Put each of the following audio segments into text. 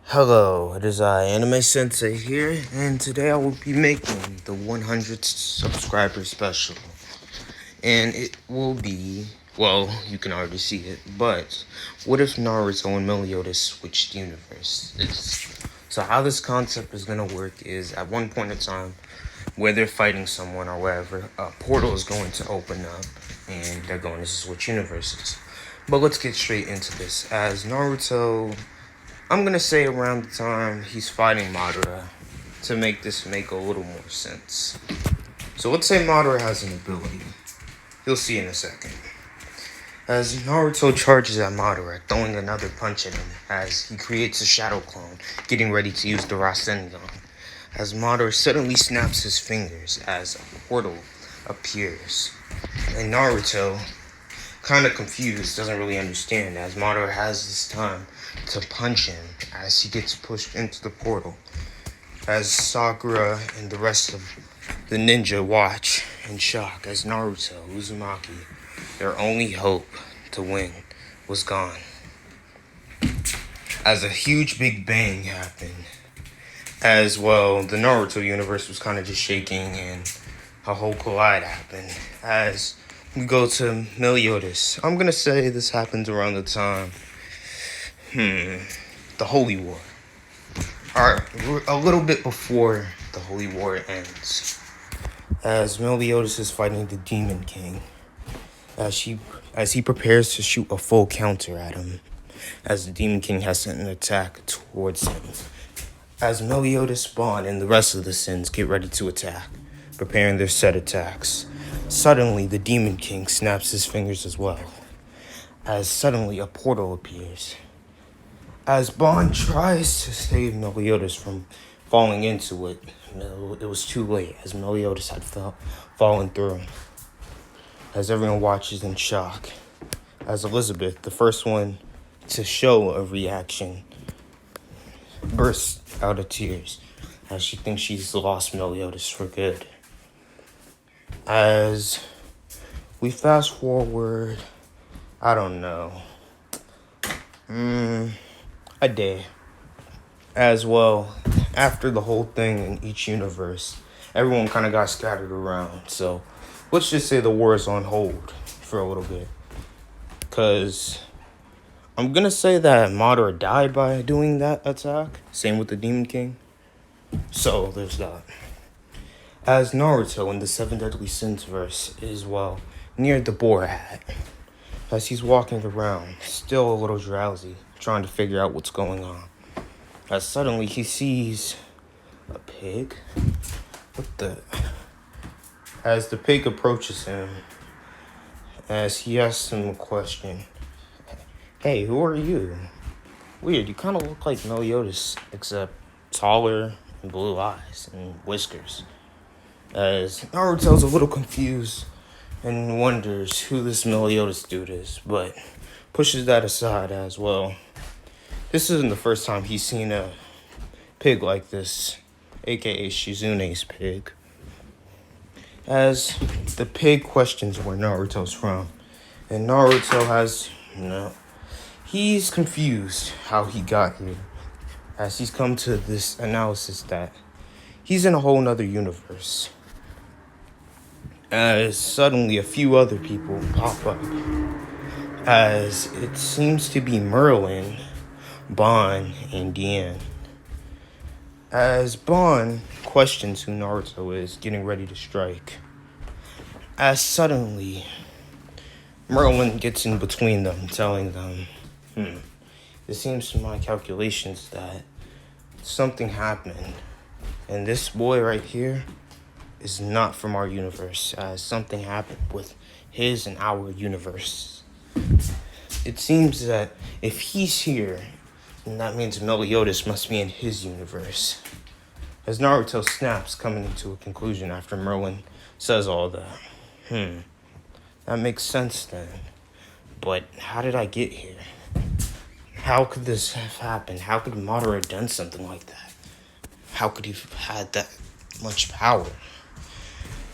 Hello, it is I, Anime Sensei here, and today I will be making the 100 subscriber special. And it will be, well, you can already see it, but what if Naruto and Meliodas switched universes? So how this concept is going to work is, at one point in time, where they're fighting someone or wherever, a portal is going to open up, and they're going to switch universes. But let's get straight into this. As Naruto, I'm gonna say around the time he's fighting Madara to make this make a little more sense. So let's say Madara has an ability. You'll see in a second. As Naruto charges at Madara, throwing another punch at him as he creates a shadow clone, getting ready to use the Rasengan. As Madara suddenly snaps his fingers as a portal appears. And Naruto, kind of confused, doesn't really understand as Madara has this time to punch him as he gets pushed into the portal. As Sakura and the rest of the ninja watch in shock as Naruto, Uzumaki, their only hope to win, was gone. As a huge big bang happened, as well, the Naruto universe was kind of just shaking and a whole collide happened. As we go to Meliodas, I'm gonna say this happens around the time the Holy War. Alright, a little bit before the Holy War ends. As Meliodas is fighting the Demon King. As he prepares to shoot a full counter at him. As the Demon King has sent an attack towards him. As Meliodas, Bon, and the rest of the Sins get ready to attack, preparing their set attacks. Suddenly, the Demon King snaps his fingers as well. As suddenly a portal appears. As Bon tries to save Meliodas from falling into it, it was too late as Meliodas had fallen through. As everyone watches in shock. As Elizabeth, the first one to show a reaction, bursts out of tears as she thinks she's lost Meliodas for good. As we fast forward, I don't know, a day. As well, after the whole thing in each universe, everyone kind of got scattered around. So let's just say the war is on hold for a little bit. Because I'm going to say that Madara died by doing that attack. Same with the Demon King. So there's that. As Naruto in the Seven Deadly Sins verse is, well, near the boar hat. As he's walking around, still a little drowsy, trying to figure out what's going on. As suddenly he sees a pig. As the pig approaches him, as he asks him a question. Hey, who are you? Weird, you kind of look like Meliodas, except taller and blue eyes and whiskers. As Naruto's a little confused and wonders who this Meliodas dude is, but pushes that aside as well. This isn't the first time he's seen a pig like this, aka Shizune's pig. As the pig questions where Naruto's from, and Naruto has, he's confused how he got here, as he's come to this analysis that he's in a whole nother universe. As suddenly a few other people pop up, as it seems to be Merlin, Bon, and Dian. As Bon questions who Naruto is, getting ready to strike. As suddenly, Merlin gets in between them, telling them, it seems to my calculations that something happened. And this boy right here is not from our universe, as something happened with his and our universe. It seems that if he's here, then that means Meliodas must be in his universe. As Naruto snaps, coming into a conclusion after Merlin says all that. That makes sense then. But how did I get here? How could this have happened? How could Madara have done something like that? How could he have had that much power?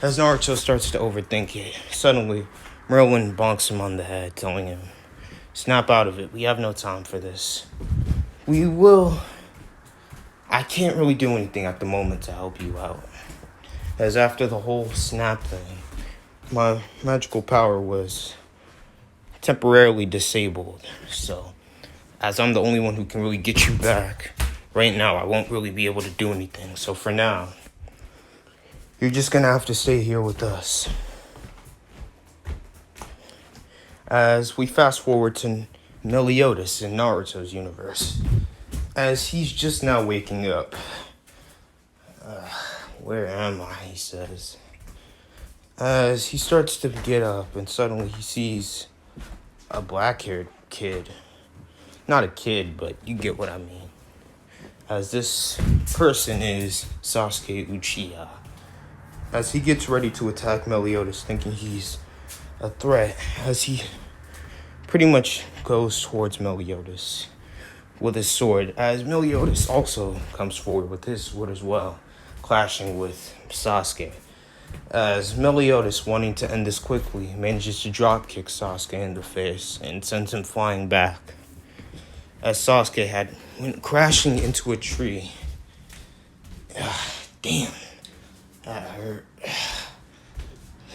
As Naruto starts to overthink it, suddenly Merlin bonks him on the head, telling him, snap out of it, we have no time for this. We will I can't really do anything at the moment to help you out. As after the whole snap thing, my magical power was temporarily disabled. So, as I'm the only one who can really get you back, right now I won't really be able to do anything. So for now, you're just gonna have to stay here with us. As we fast forward to Meliodas in Naruto's universe, as he's just now waking up. Where am I? He says. As he starts to get up, and suddenly he sees a black-haired kid. Not a kid, but you get what I mean. As this person is Sasuke Uchiha. As he gets ready to attack Meliodas, thinking he's a threat, as he pretty much goes towards Meliodas with his sword, as Meliodas also comes forward with his sword as well, clashing with Sasuke. As Meliodas, wanting to end this quickly, manages to dropkick Sasuke in the face and sends him flying back. As Sasuke had went crashing into a tree. Damn, that hurt.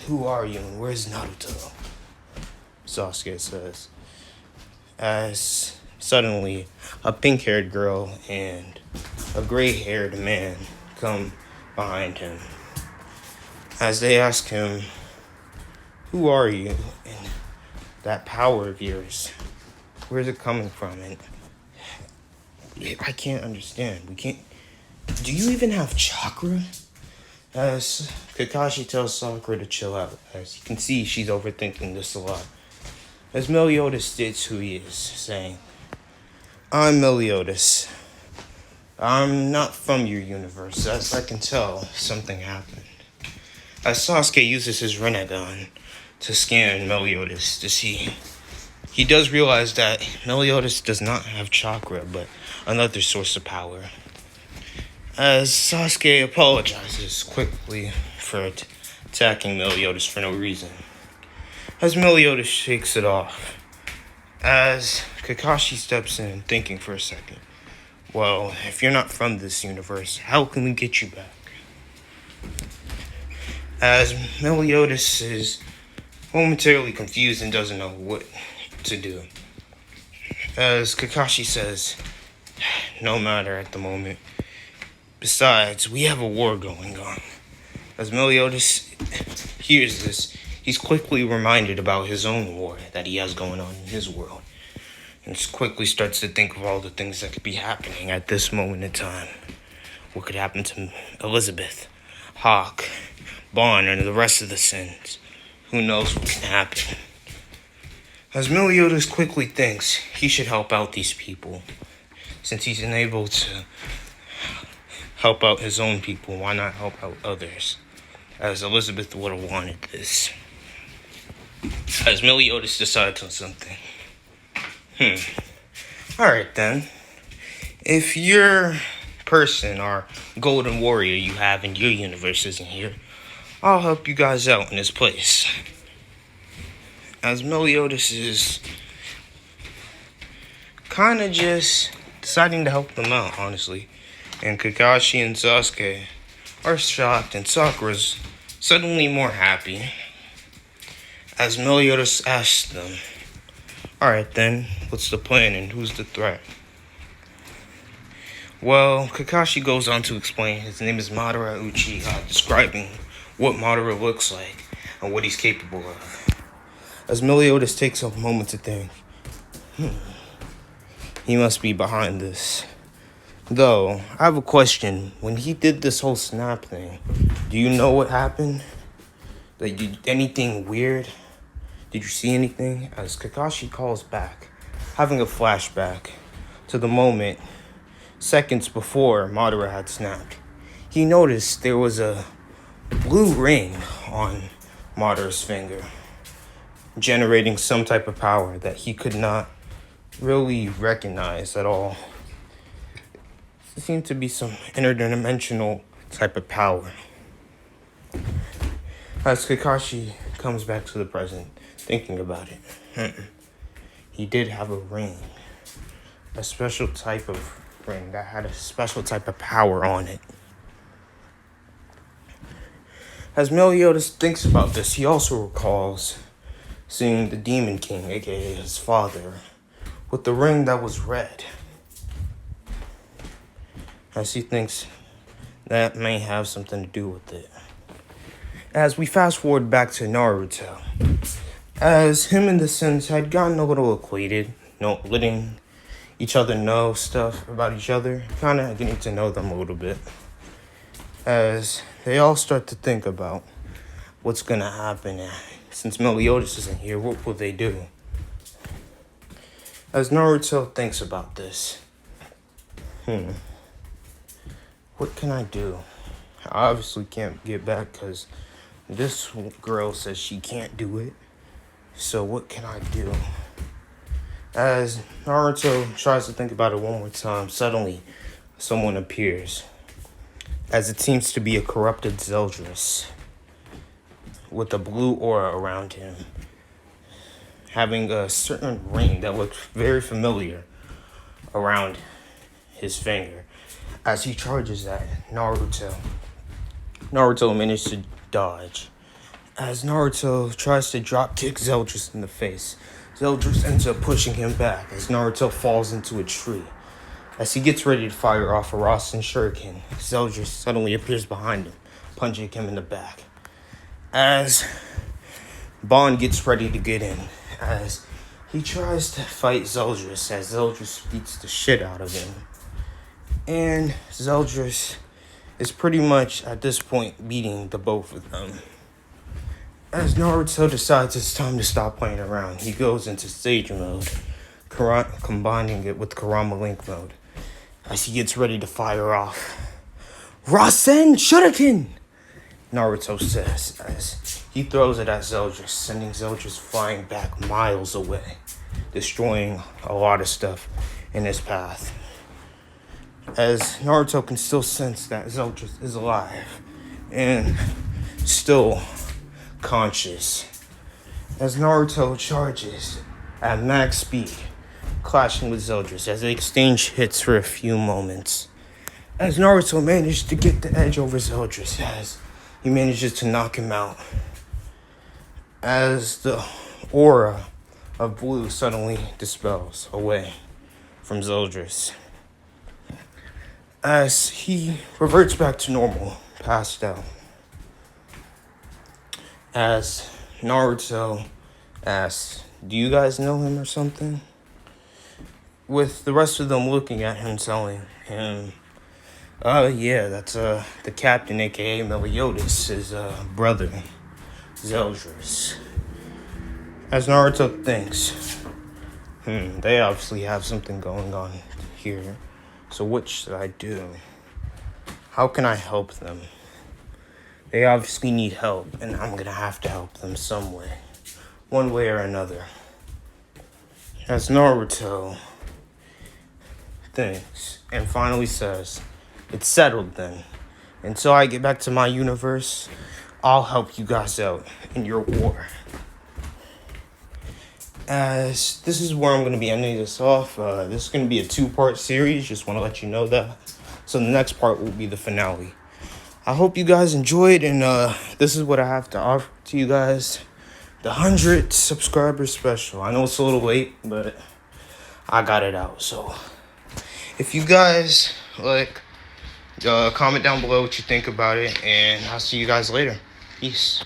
Who are you and where's Naruto? Sasuke says. As suddenly, a pink-haired girl and a gray-haired man come behind him. As they ask him, who are you? And that power of yours, where's it coming from? And I can't understand. Do you even have chakra? As Kakashi tells Sakura to chill out. As you can see, she's overthinking this a lot. As Meliodas states who he is, saying, I'm Meliodas. I'm not from your universe. As I can tell, something happened. As Sasuke uses his Rinnegan to scan Meliodas to see, he does realize that Meliodas does not have chakra, but another source of power. As Sasuke apologizes quickly for attacking Meliodas for no reason. As Meliodas shakes it off. As Kakashi steps in, thinking for a second. Well, if you're not from this universe, how can we get you back? As Meliodas is momentarily confused and doesn't know what to do. As Kakashi says, no matter at the moment. Besides, we have a war going on. As Meliodas hears this, he's quickly reminded about his own war that he has going on in his world. And quickly starts to think of all the things that could be happening at this moment in time. What could happen to Elizabeth, Hawk, Bond, and the rest of the Sins. Who knows what can happen. As Meliodas quickly thinks he should help out these people. Since he's unable to help out his own people, why not help out others? As Elizabeth would have wanted this. As Meliodas decides on something. Alright then. If your person or golden warrior you have in your universe isn't here, I'll help you guys out in this place. As Meliodas is kind of just deciding to help them out, honestly. And Kakashi and Sasuke are shocked, and Sakura's suddenly more happy. As Meliodas asks them, alright then, what's the plan and who's the threat? Well, Kakashi goes on to explain his name is Madara Uchiha, describing what Madara looks like and what he's capable of. As Meliodas takes a moment to think, he must be behind this. Though, I have a question. When he did this whole snap thing, do you know what happened? Anything weird? Did you see anything? As Kakashi calls back, having a flashback to the moment seconds before Madara had snapped. He noticed there was a blue ring on Madara's finger, generating some type of power that he could not really recognize at all. It seemed to be some interdimensional type of power. As Kakashi comes back to the present, thinking about it, he did have a ring, a special type of ring that had a special type of power on it. As Meliodas thinks about this, he also recalls seeing the Demon King, aka his father, with the ring that was red. As he thinks that may have something to do with it. As we fast forward back to Naruto, as him and the Sins had gotten a little acquainted, letting each other know stuff about each other, kind of getting to know them a little bit, as they all start to think about what's going to happen. Since Meliodas isn't here, what will they do? As Naruto thinks about this, what can I do? I obviously can't get back because this girl says she can't do it. So what can I do? As Naruto tries to think about it one more time, suddenly someone appears. As it seems to be a corrupted Zeldris with a blue aura around him, having a certain ring that looks very familiar around his finger. As he charges at Naruto manages to dodge. As Naruto tries to drop kick Zeldris in the face, Zeldris ends up pushing him back as Naruto falls into a tree. As he gets ready to fire off a Rasen Shuriken, Zeldris suddenly appears behind him, punching him in the back. As Bond gets ready to get in, as he tries to fight Zeldris, as Zeldris beats the shit out of him. And Zeldris is pretty much, at this point, beating the both of them. As Naruto decides it's time to stop playing around, he goes into Sage mode, combining it with Kurama Link mode. As he gets ready to fire off Rasen Shuriken, Naruto says, as he throws it at Zeldris, sending Zeldris flying back miles away, destroying a lot of stuff in his path. As Naruto can still sense that Zeldris is alive and still conscious. As Naruto charges at max speed, clashing with Zeldris as they exchange hits for a few moments. As Naruto managed to get the edge over Zeldris, as he manages to knock him out. As the aura of blue suddenly dispels away from Zeldris. As he reverts back to normal, passed out. As Naruto asks, do you guys know him or something? With the rest of them looking at him, telling him, yeah, that's the captain, aka Meliodas, his brother, Zeldris. As Naruto thinks, they obviously have something going on here. So what should I do? How can I help them? They obviously need help, and I'm gonna have to help them some way. One way or another. As Naruto thinks, and finally says, it's settled then. Until I get back to my universe, I'll help you guys out in your war. As this is where I'm going to be ending this off. This is going to be a 2-part series. Just want to let you know that. So the next part will be the finale. I hope you guys enjoyed, and this is what I have to offer to you guys. The 100 subscriber special. I know it's a little late, but I got it out. So if you guys comment down below what you think about it, and I'll see you guys later. Peace.